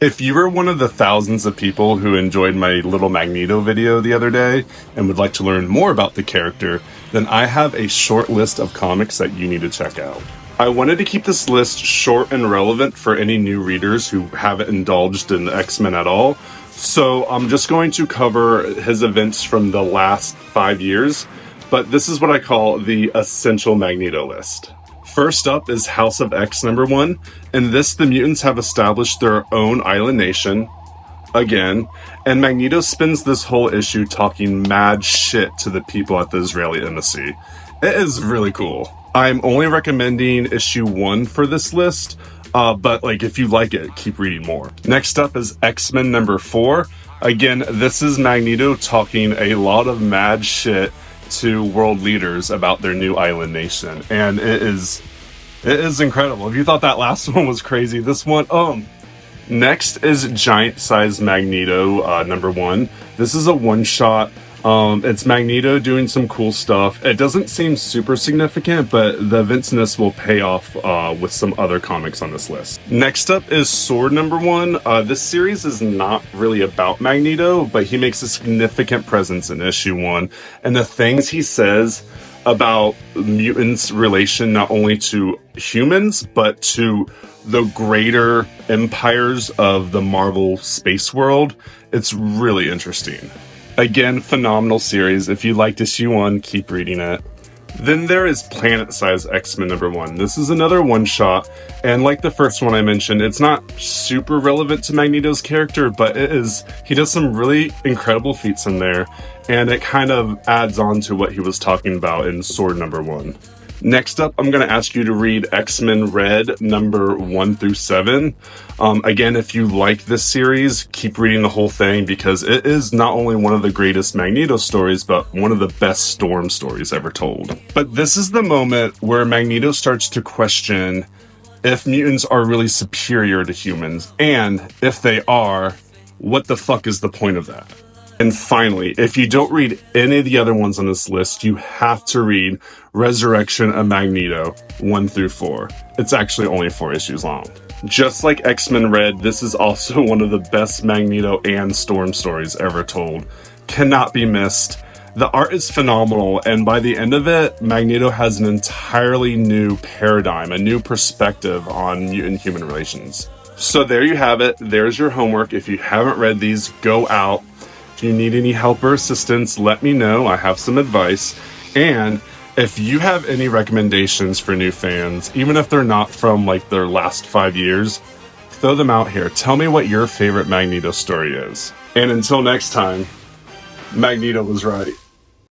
If you were one of the thousands of people who enjoyed my little Magneto video the other day and would like to learn more about the character, then I have a short list of comics that you need to check out. I wanted to keep this list short and relevant for any new readers who haven't indulged in X-Men at all, so I'm just going to cover his events from the last 5 years, but this is what I call the Essential Magneto list. First up is House of X #1. In this, the mutants have established their own island nation, again, and Magneto spends this whole issue talking mad shit to the people at the Israeli embassy. It is really cool. I'm only recommending issue 1 for this list, but if you like it, keep reading more. Next up is X-Men #4. Again, this is Magneto talking a lot of mad shit to world leaders about their new island nation, and it is incredible. If you thought that last one was crazy, this one, next is Giant Size Magneto #1. This is a one-shot. It's Magneto doing some cool stuff. It doesn't seem super significant, but the events in this will pay off with some other comics on this list. Next up is Sword #1. This series is not really about Magneto, but he makes a significant presence in issue 1. And the things he says about mutants' relation not only to humans, but to the greater empires of the Marvel space world, it's really interesting. Again, phenomenal series. If you liked issue 1, keep reading it. Then there is Planet Size X-Men #1. This is another one-shot, and like the first one I mentioned, it's not super relevant to Magneto's character, but he does some really incredible feats in there, and it kind of adds on to what he was talking about in Sword #1. Next up, I'm going to ask you to read X-Men Red #1 through 7. Again, if you like this series, keep reading the whole thing because it is not only one of the greatest Magneto stories, but one of the best Storm stories ever told. But this is the moment where Magneto starts to question if mutants are really superior to humans, and if they are, what the fuck is the point of that? And finally, if you don't read any of the other ones on this list, you have to read Resurrection of Magneto 1 through 4. It's actually only 4 issues long. Just like X-Men Red, this is also one of the best Magneto and Storm stories ever told. Cannot be missed. The art is phenomenal, and by the end of it, Magneto has an entirely new paradigm, a new perspective on mutant-human relations. So there you have it. There's your homework. If you haven't read these, go out. If you need any help or assistance, let me know. I have some advice. And if you have any recommendations for new fans, even if they're not from their last 5 years, throw them out here. Tell me what your favorite Magneto story is. And until next time, Magneto was right.